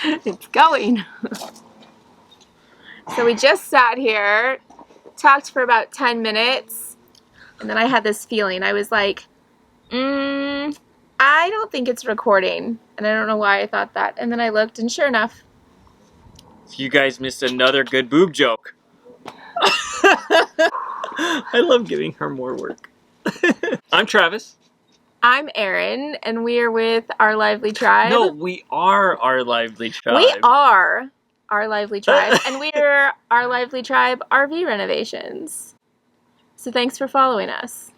It's going. So we just sat here, talked for about 10 minutes, and then I had this feeling. I was like, I don't think it's recording. And I don't know why I thought that. And then I looked, and sure enough. You guys missed another good boob joke. I love giving her more work. I'm Travis. I'm Erin, and we are with Our Lively Tribe. No, we are Our Lively Tribe. We are Our Lively Tribe, and we are Our Lively Tribe RV Renovations. So thanks for following us.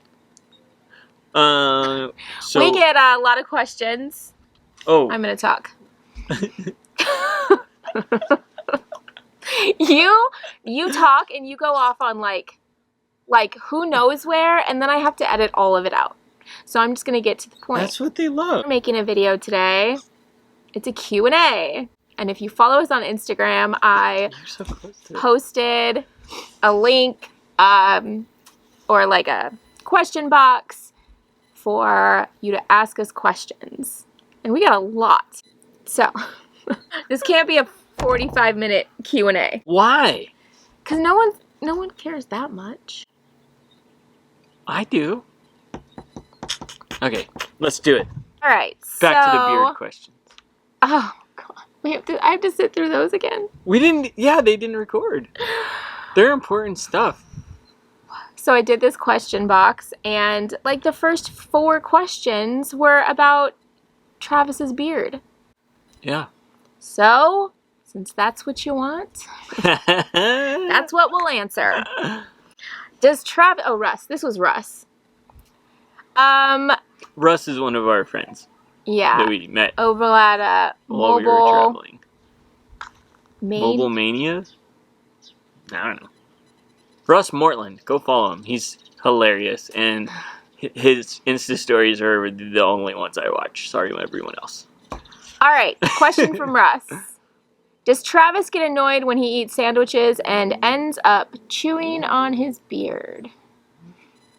So we get a lot of questions. Oh. I'm going to talk. You talk and you go off on like who knows where, and then I have to edit all of it out. So I'm just going to get to the point. That's what they love. We're making a video today. It's a Q&A. And if you follow us on Instagram, I posted a link or like a question box for you to ask us questions. And we got a lot. So this can't be a 45-minute Q&A. Why? Because no one cares that much. I do. Okay, let's do it. All right. Back to the beard questions. Oh God, I have to sit through those again. We didn't. Yeah, they didn't record. They're important stuff. So I did this question box, and like the first 4 questions were about Travis's beard. Yeah. So, since that's what you want, that's what we'll answer. Does Travis... Oh, Russ. This was Russ. Russ is one of our friends. Yeah. That we met. Over at while we were traveling. Mobile Manias? I don't know. Russ Mortland. Go follow him. He's hilarious. And his Insta stories are the only ones I watch. Sorry to everyone else. All right. Question from Russ. Does Travis get annoyed when he eats sandwiches and ends up chewing on his beard?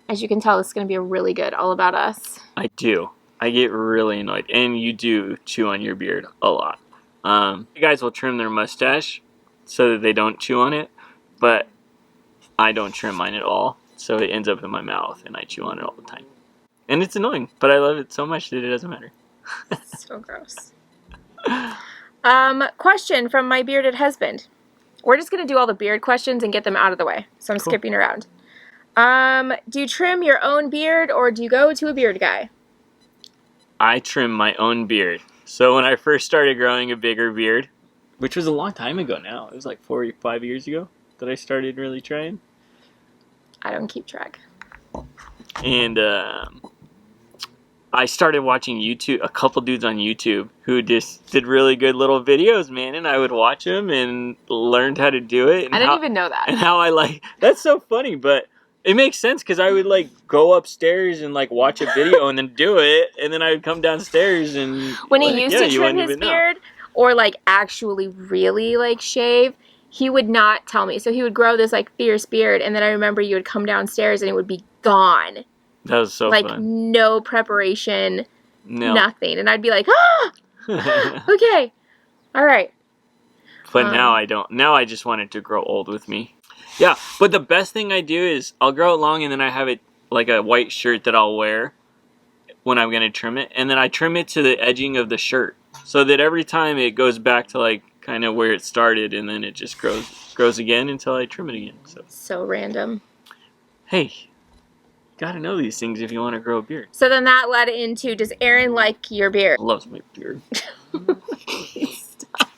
As you can tell, this is going to be a really good All About Us. I do. I get really annoyed. And you do chew on your beard a lot. You guys will trim their mustache so that they don't chew on it. But I don't trim mine at all. So it ends up in my mouth and I chew on it all the time. And it's annoying. But I love it so much that it doesn't matter. So gross. Question from my bearded husband. We're just going to do all the beard questions and get them out of the way. So I'm skipping around. Do you trim your own beard or do you go to a beard guy? I trim my own beard. So when I first started growing a bigger beard, which was a long time ago now. It was like 4 or 5 years ago that I started really trying. I don't keep track. And I started watching YouTube, a couple dudes on YouTube who just did really good little videos, man. And I would watch them and learned how to do it. And I didn't even know that. And how that's so funny, but it makes sense because I would like go upstairs and like watch a video and then do it. And then I would come downstairs and when he used to trim his beard or like actually really like shave, he would not tell me. So he would grow this like fierce beard. And then I remember you would come downstairs and it would be gone. That was so fun. No preparation, nothing. And I'd be like, okay, all right. But now I don't. Now I just want it to grow old with me. Yeah, but the best thing I do is I'll grow it long and then I have it like a white shirt that I'll wear when I'm going to trim it. And then I trim it to the edging of the shirt so that every time it goes back to like kind of where it started and then it just grows again until I trim it again. So random. Hey. Gotta know these things if you want to grow a beard. So then that led into, does Aaron like your beard? Loves my beard. Stop.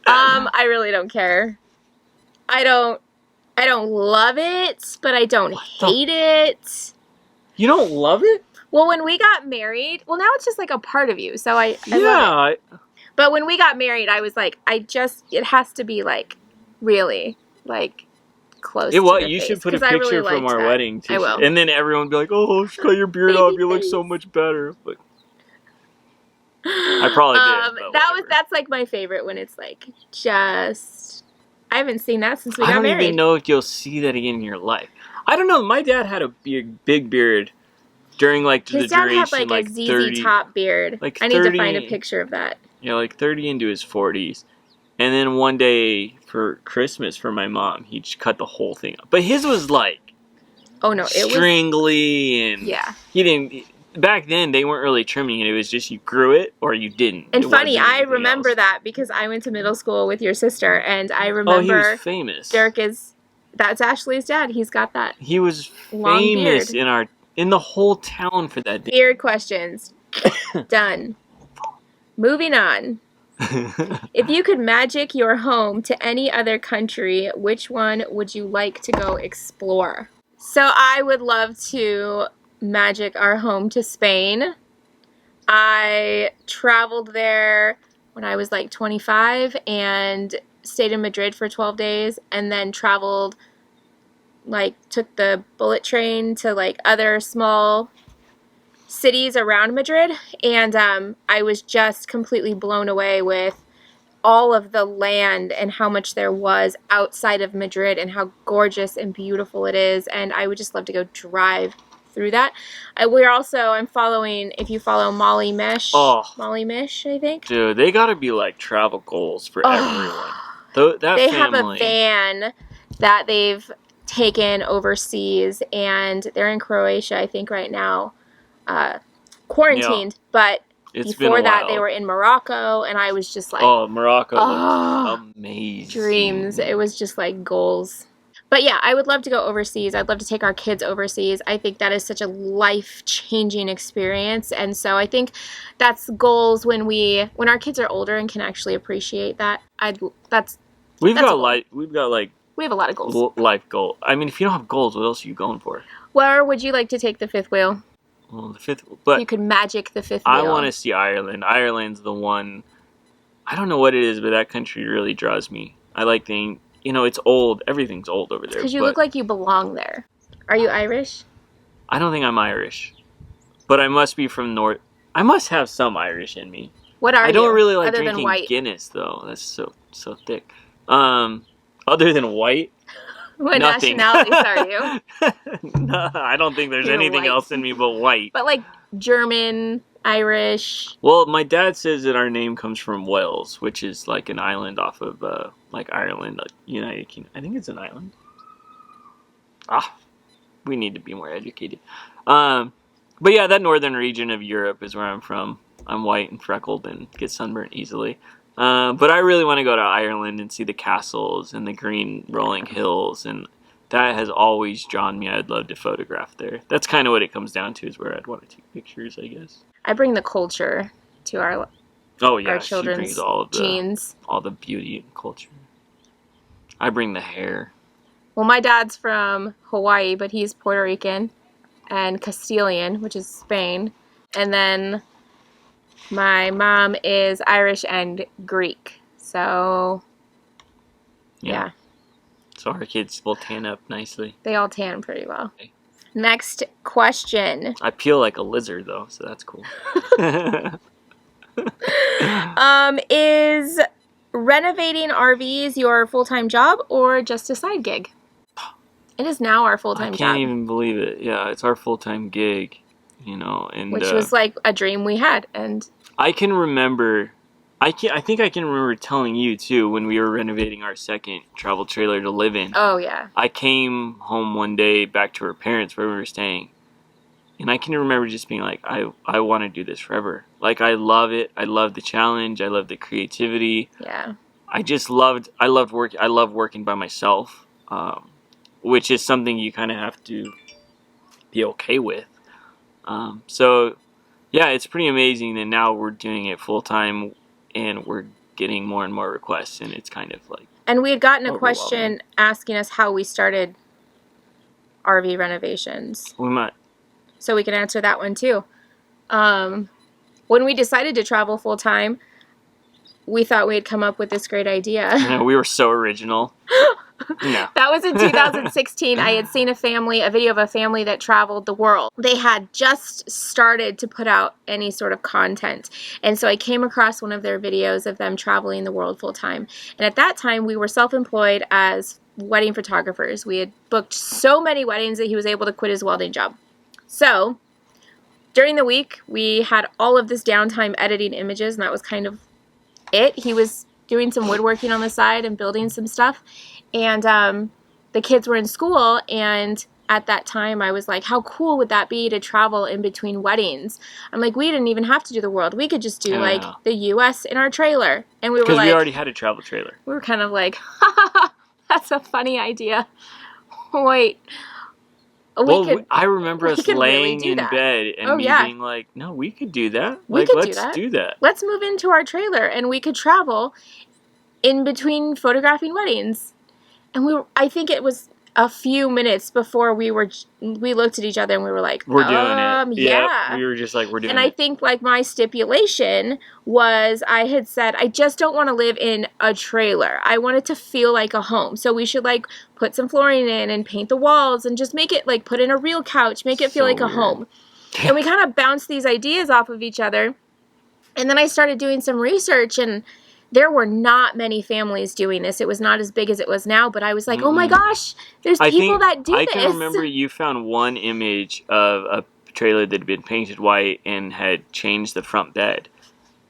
I really don't care. I don't love it, but I don't hate it. You don't love it? Well, when we got married, well, now it's just like a part of you. So I love it. But when we got married, I was like, it has to be like really like close to your you face, should put a picture from our wedding too. I will. And then everyone would be like, oh, just cut your beard off, you look so much better. But I probably did. That's like my favorite when it's like just I haven't seen that since we got married. I don't even know if you'll see that again in your life. I don't know. My dad had a big beard during like the duration. His dad had like a ZZ Top beard. Like I need to find a picture of that. Yeah, like 30 into his 40s. And then one day for Christmas for my mom, he just cut the whole thing up. But his was like stringly and he didn't. Back then, they weren't really trimming it. It was just you grew it or you didn't. And funny, I remember that because I went to middle school with your sister, and I remember. Oh, he was famous. That's Ashley's dad. He's got that. He was famous in the whole town for that day. Beard questions. Done. Moving on. If you could magic your home to any other country, which one would you like to go explore? So I would love to magic our home to Spain. I traveled there when I was like 25 and stayed in Madrid for 12 days and then traveled, took the bullet train to other small cities around Madrid, and I was just completely blown away with all of the land and how much there was outside of Madrid and how gorgeous and beautiful it is, and I would just love to go drive through that. I'm following, if you follow Molly Mish, I think. Dude, they gotta be like travel goals for everyone. They have a van that they've taken overseas, and they're in Croatia, I think, right now, quarantined, but before that they were in Morocco, and I was just like, Morocco amazing. Dreams. It was just like goals. But yeah, I would love to go overseas. I'd love to take our kids overseas. I think that is such a life-changing experience, and so I think that's goals when our kids are older and can actually appreciate that. We have a lot of goals. Life goal. I mean, if you don't have goals, what else are you going for? Where would you like to take the fifth wheel? Well, the fifth, but you could magic the fifth wheel. I want to see Ireland. Ireland's the one. I don't know what it is, but that country really draws me. I like it's old. Everything's old over there. Because you look like you belong there. Are you Irish? I don't think I'm Irish, but I must be from North. I must have some Irish in me. What are you? I don't really like other drinking than white? Guinness though. That's so thick. Other than white. What nothing. nationalities are you? No, I don't think there's anything else in me but white. But like German, Irish. Well, my dad says that our name comes from Wales, which is like an island off of Ireland, United Kingdom. I think it's an island. We need to be more educated. But yeah, that northern region of Europe is where I'm from. I'm white and freckled and get sunburned easily. But I really want to go to Ireland and see the castles and the green rolling hills, and that has always drawn me. I'd love to photograph there. That's kind of what it comes down to, is where I'd want to take pictures, I guess. I bring the culture to our children's genes. All the beauty and culture. I bring the hair. Well, my dad's from Hawaii, but he's Puerto Rican and Castilian, which is Spain. And then my mom is Irish and Greek. So, yeah. So our kids will tan up nicely. They all tan pretty well. Okay. Next question. I peel like a lizard, though, so that's cool. Is renovating RVs your full-time job or just a side gig? It is now our full-time job. I can't even believe it. Yeah, it's our full-time gig, and which was like a dream we had, and I can remember. I think I can remember telling you too when we were renovating our second travel trailer to live in. Oh yeah. I came home one day back to our parents where we were staying, and I can remember just being like, I want to do this forever. Like, I love it. I love the challenge. I love the creativity. Yeah. I love working by myself, which is something you kind of have to be okay with. So, yeah, it's pretty amazing that now we're doing it full time, and we're getting more and more requests, and it's kind of like. And we had gotten a question asking us how we started RV renovations. We might. So we can answer that one too. When we decided to travel full time, we thought we had come up with this great idea. Yeah, we were so original. No. That was in 2016. I had seen a video of a family that traveled the world. They had just started to put out any sort of content. And so I came across one of their videos of them traveling the world full time. And at that time, we were self-employed as wedding photographers. We had booked so many weddings that he was able to quit his welding job. So during the week, we had all of this downtime editing images, and that was kind of it. He was doing some woodworking on the side and building some stuff. And the kids were in school, and at that time I was like, how cool would that be to travel in between weddings? I'm like, we didn't even have to do the world. We could just do like the US in our trailer. And we were like, because we already had a travel trailer. We were kind of like, ha ha ha, that's a funny idea. Wait. I remember us laying in bed and being like, no, we could do that. Let's do that. Let's move into our trailer and we could travel in between photographing weddings. And I think it was a few minutes before we looked at each other and we were like, we're doing it. Yeah. We were just like, we're doing it. And I think like my stipulation was I had said, I just don't want to live in a trailer. I want it to feel like a home. So we should like put some flooring in and paint the walls and just make it like put in a real couch, make it feel like a home. And we kind of bounced these ideas off of each other. And then I started doing some research, and there were not many families doing this. It was not as big as it was now, but I was like, oh my gosh, there's people that do this. I can remember you found one image of a trailer that had been painted white and had changed the front bed.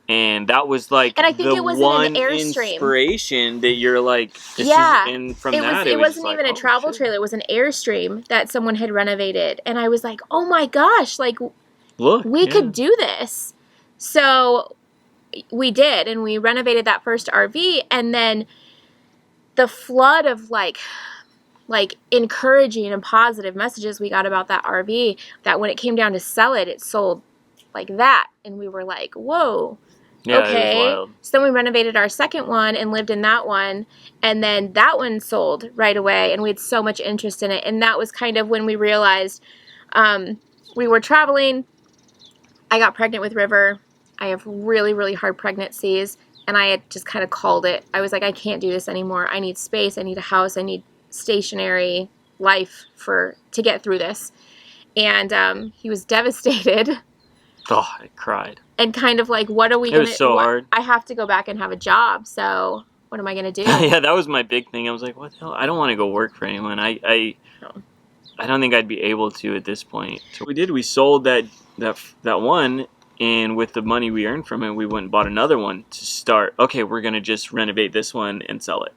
And that was like and I think the it was one in an Airstream. Inspiration that you're like, this is, and from it wasn't even a travel trailer. It was an Airstream that someone had renovated. And I was like, oh my gosh, like, look, we could do this. So we did, and we renovated that first RV, and then the flood of like encouraging and positive messages we got about that RV, that when it came down to sell it, it sold like that. And we were like, whoa, okay. It was wild. So then we renovated our second one and lived in that one, and then that one sold right away, and we had so much interest in it. And that was kind of when we realized we were traveling. I got pregnant with River. I have really, really hard pregnancies, and I had just kind of called it. I was like, I can't do this anymore. I need space. I need a house. I need stationary life to get through this. And he was devastated. Oh, I cried. And kind of like, what are we going to do? It was so hard. I have to go back and have a job, so what am I going to do? Yeah, that was my big thing. I was like, what the hell? I don't want to go work for anyone. I don't think I'd be able to at this point. So we did. We sold that one. And with the money we earned from it, we went and bought another one to start. Okay, we're going to just renovate this one and sell it.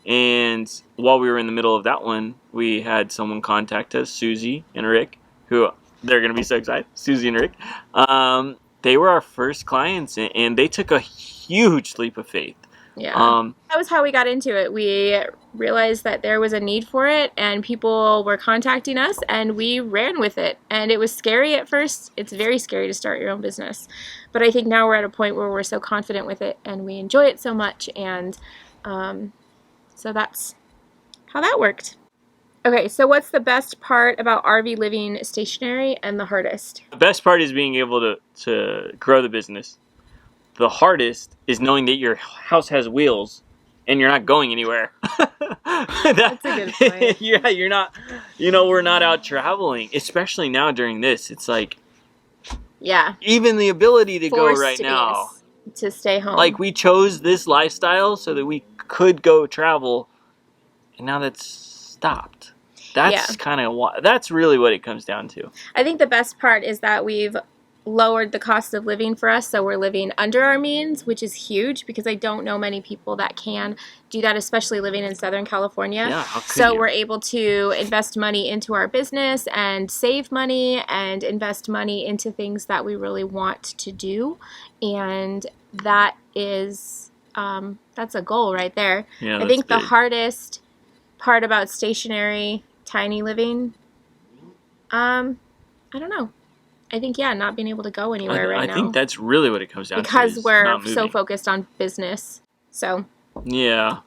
And while we were in the middle of that one, we had someone contact us, Susie and Rick, who they're going to be so excited. Susie and Rick. They were our first clients, and they took a huge leap of faith. Yeah. That was how we got into it. We realized that there was a need for it, and people were contacting us, and we ran with it. And it was scary at first. It's very scary to start your own business. But I think now we're at a point where we're so confident with it, and we enjoy it so much. And so that's how that worked. Okay, so what's the best part about RV living stationary and the hardest? The best part is being able to grow the business. The hardest is knowing that your house has wheels and you're not going anywhere. That's a good point. Yeah, you're not, we're not out traveling, especially now during this. It's like, yeah, even the ability to go right now. To stay home. Like, we chose this lifestyle so that we could go travel, and now that's stopped. That's that's really what it comes down to. I think the best part is that we've lowered the cost of living for us, so we're living under our means, which is huge because I don't know many people that can do that, especially living in Southern California. Yeah, how could so you? We're able to invest money into our business and save money and invest money into things that we really want to do, and that is that's a goal right there. Yeah, I think big. The hardest part about stationary tiny living, I don't know. I think, not being able to go anywhere right now. I think that's really what it comes down to. Because we're so focused on business. So. Yeah.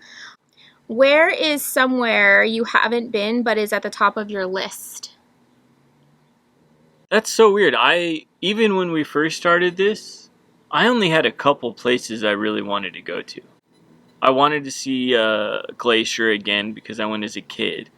Where is somewhere you haven't been but is at the top of your list? That's so weird. Even when we first started this, I only had a couple places I really wanted to go to. I wanted to see Glacier again because I went as a kid.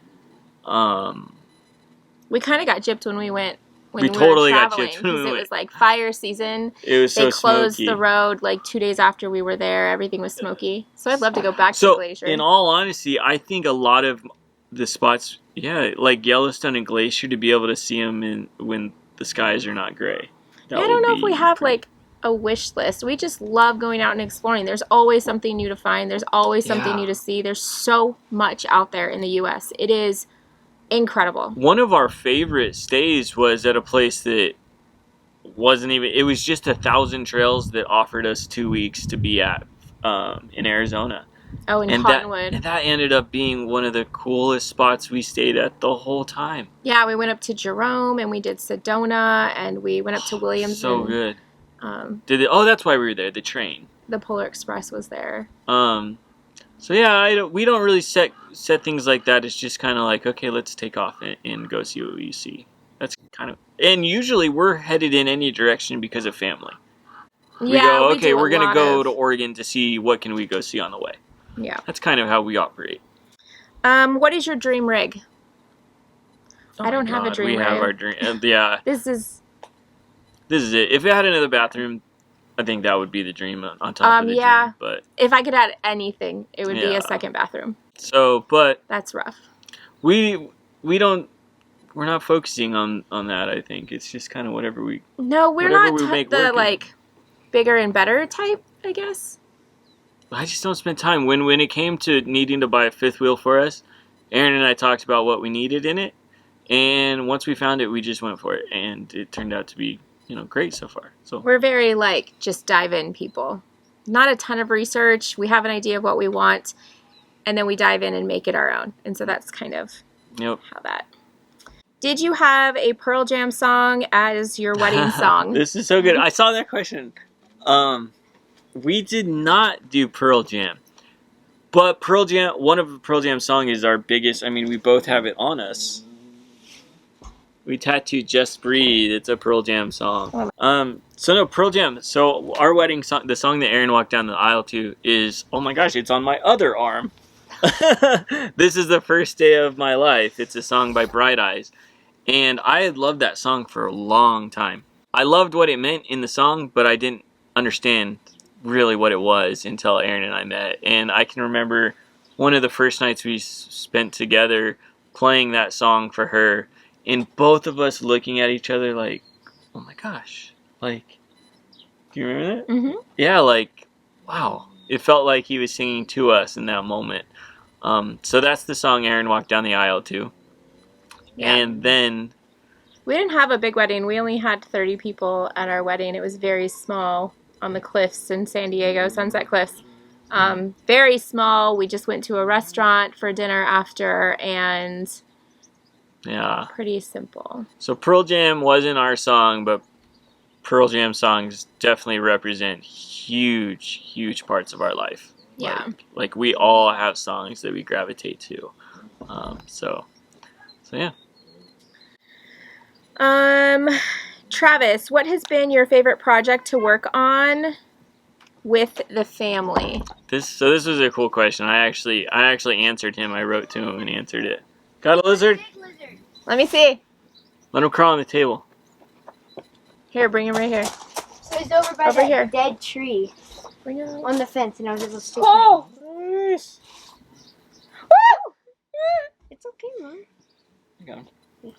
We kind of got gypped when we went. We totally got gypped when we went. It was like fire season. It was so They closed smoky. the road like 2 days after we were there. Everything was smoky. So I'd love to go back to Glacier. In all honesty, I think a lot of the spots, like Yellowstone and Glacier, to be able to see them when the skies are not gray. I don't know if we have like a wish list. We just love going out and exploring. There's always something new to find. There's always something new to see. There's so much out there in the U.S. It is incredible. One of our favorite stays was at a place that wasn't even, it was just 1,000 trails that offered us 2 weeks to be at in Arizona. Oh, in Cottonwood. And that ended up being one of the coolest spots we stayed at the whole time. Yeah, we went up to Jerome and we did Sedona and we went up to Williams. So good. That's why we were there, the train. The Polar Express was there. So yeah, we don't really set things like that. It's just kind of like, okay, let's take off and go see what we see. That's kind of, and usually we're headed in any direction because of family. We go, okay, we're going to go to Oregon to see what can we go see on the way. Yeah. That's kind of how we operate. What is your dream rig? I don't have a dream rig. We have our dream. Yeah. This is it. If it had another bathroom, I think that would be the dream on top of the dream. But if I could add anything, it would be a second bathroom. So, but that's rough. We're not focusing on that. I think it's just kind of whatever we. No, we're not the like bigger and better type, I guess. I just don't spend time. When it came to needing to buy a fifth wheel for us, Aaron and I talked about what we needed in it, and once we found it, we just went for it, and it turned out to be great so far. So we're very just dive in people. Not a ton of research. We have an idea of what we want, and then we dive in and make it our own. And so that's kind of how that. Did you have a Pearl Jam song as your wedding song? This is so good. I saw that question. We did not do Pearl Jam. But Pearl Jam, one of the Pearl Jam songs is our biggest. I mean, we both have it on us. We tattooed Just Breathe. It's a Pearl Jam song. So no, Pearl Jam. So our wedding song, the song that Aaron walked down the aisle to is, oh my gosh, it's on my other arm. This is the first day of my life. It's a song by Bright Eyes. And I had loved that song for a long time. I loved what it meant in the song, but I didn't understand really what it was until Aaron and I met. And I can remember one of the first nights we spent together playing that song for her, and both of us looking at each other like, oh my gosh, do you remember that? Mm-hmm. Yeah, wow. It felt like he was singing to us in that moment. So that's the song Aaron walked down the aisle to. Yeah. And then we didn't have a big wedding. We only had 30 people at our wedding. It was very small on the cliffs in San Diego, Sunset Cliffs. Very small. We just went to a restaurant for dinner after, and pretty simple. So Pearl Jam wasn't our song, but Pearl Jam songs definitely represent huge parts of our life. Yeah. Like we all have songs that we gravitate to. So yeah. Travis, what has been your favorite project to work on with the family? This was a cool question. I actually answered him. I wrote to him and answered it. Got a lizard? Let me see. Let him crawl on the table. Here, bring him right here. So he's over by that dead tree. Bring him on the fence, and I was able to stick Oh! Nice. Woo! It's okay, Mom. I got him. No.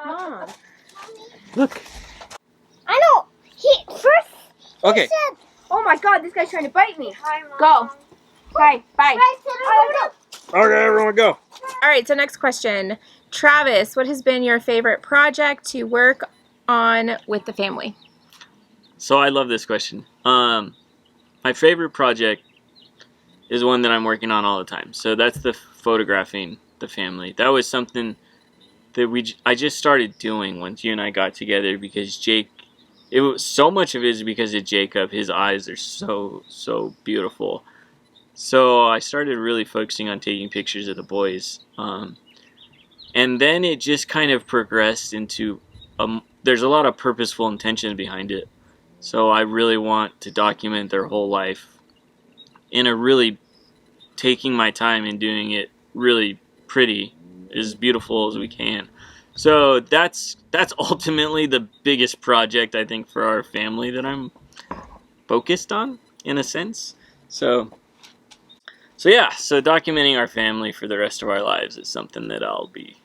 Mom. Look. I know. Okay. He said, oh my God, this guy's trying to bite me. Hi, Mom. Go. Okay, bye. Okay, everyone go. All right, so next question. Travis, what has been your favorite project to work on with the family? So I love this question. My favorite project is one that I'm working on all the time. So that's the photographing the family. That was something that I just started doing once you and I got together, because so much of it is because of Jacob. His eyes are so beautiful. So I started really focusing on taking pictures of the boys. And then it just kind of progressed into, there's a lot of purposeful intention behind it. So I really want to document their whole life in a really taking my time and doing it really pretty, as beautiful as we can. So that's ultimately the biggest project, I think, for our family that I'm focused on, in a sense. So documenting our family for the rest of our lives is something that I'll be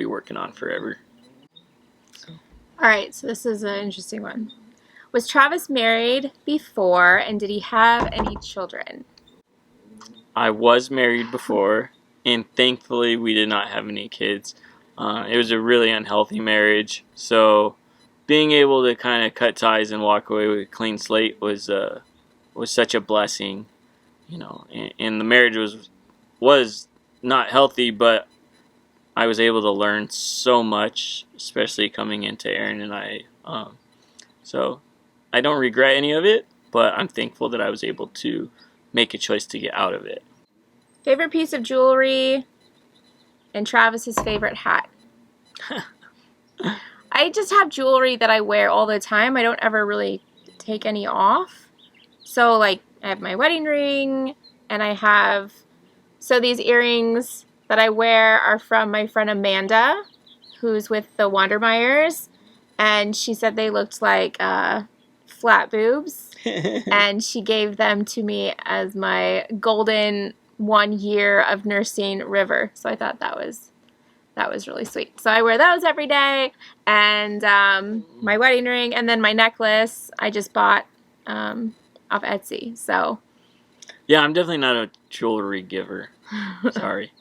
working on forever. All right, so this is an interesting one. Was Travis married before, and did he have any children? I was married before, and thankfully we did not have any kids. It was a really unhealthy marriage, so being able to kind of cut ties and walk away with a clean slate was such a blessing, you know. And the marriage was not healthy, but I was able to learn so much, especially coming into Aaron and I. So I don't regret any of it, but I'm thankful that I was able to make a choice to get out of it. Favorite piece of jewelry and Travis's favorite hat. I just have jewelry that I wear all the time. I don't ever really take any off. So like I have my wedding ring, and I have, so these earrings that I wear are from my friend Amanda, who's with the Wandermeyers, and she said they looked like flat boobs, and she gave them to me as my golden 1 year of nursing River. So I thought that was really sweet. So I wear those every day, and my wedding ring, and then my necklace I just bought off Etsy. So yeah, I'm definitely not a jewelry giver. Sorry.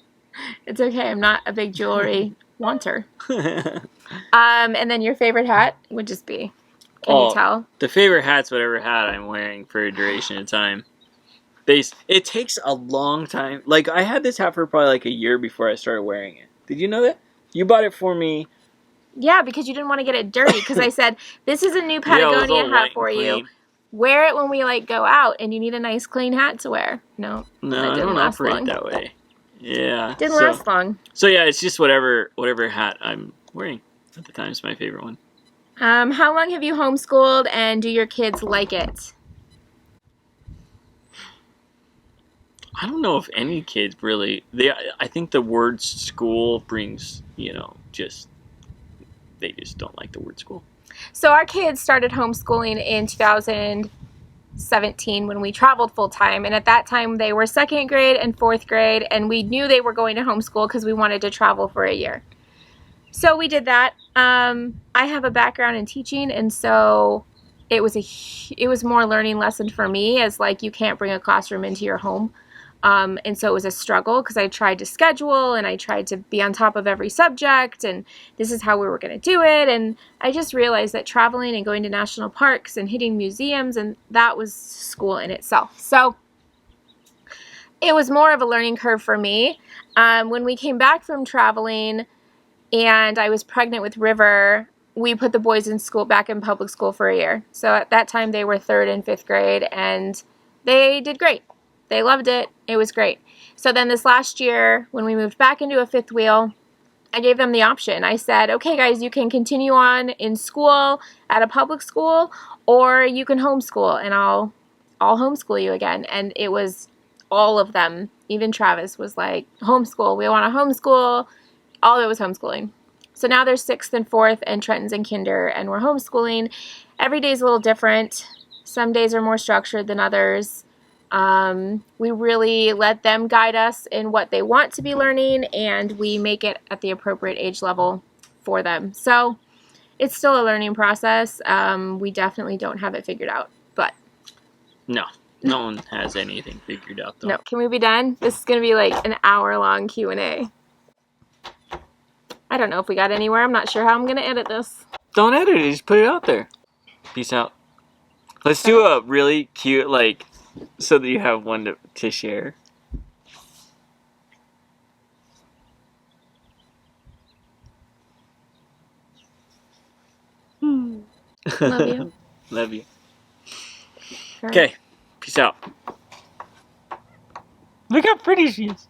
It's okay. I'm not a big jewelry wanter. And then your favorite hat would just be, can you tell? The favorite hat's whatever hat I'm wearing for a duration of time. It takes a long time. Like, I had this hat for probably like a year before I started wearing it. Did you know that? You bought it for me. Yeah, because you didn't want to get it dirty. Because I said, this is a new Patagonia hat for you. Wear it when we like go out, and you need a nice clean hat to wear. No, I don't operate that way. Yeah. Didn't last long. So yeah, it's just whatever hat I'm wearing at the time is my favorite one. How long have you homeschooled, and do your kids like it? I don't know if any kids really. I think the word school brings, they just don't like the word school. So our kids started homeschooling in 2017 when we traveled full time, and at that time they were 2nd grade and 4th grade, and we knew they were going to homeschool because we wanted to travel for a year. So we did that. I have a background in teaching, and so it was more learning lesson for me, as like you can't bring a classroom into your home. And so it was a struggle because I tried to schedule and I tried to be on top of every subject, and this is how we were going to do it. And I just realized that traveling and going to national parks and hitting museums, and that was school in itself. So it was more of a learning curve for me. When we came back from traveling and I was pregnant with River, we put the boys back in public school for a year. So at that time they were 3rd and 5th grade, and they did great. They loved it. It was great. So then this last year, when we moved back into a 5th wheel, I gave them the option. I said, okay, guys, you can continue on in school at a public school, or you can homeschool, and I'll homeschool you again. And it was all of them. Even Travis was like, homeschool. We want to homeschool. All of it was homeschooling. So now they're 6th and 4th, and Trenton's in kinder, and we're homeschooling. Every day is a little different. Some days are more structured than others. We really let them guide us in what they want to be learning, and we make it at the appropriate age level for them. So it's still a learning process. We definitely don't have it figured out, but no one has anything figured out though. No. Can we be done? This is going to be like an hour-long Q&A. I don't know if we got anywhere. I'm not sure how I'm going to edit this. Don't edit it. Just put it out there. Peace out. Let's do a really cute, so that you have one to share. Love you. Love you. Okay. Peace out. Look how pretty she is.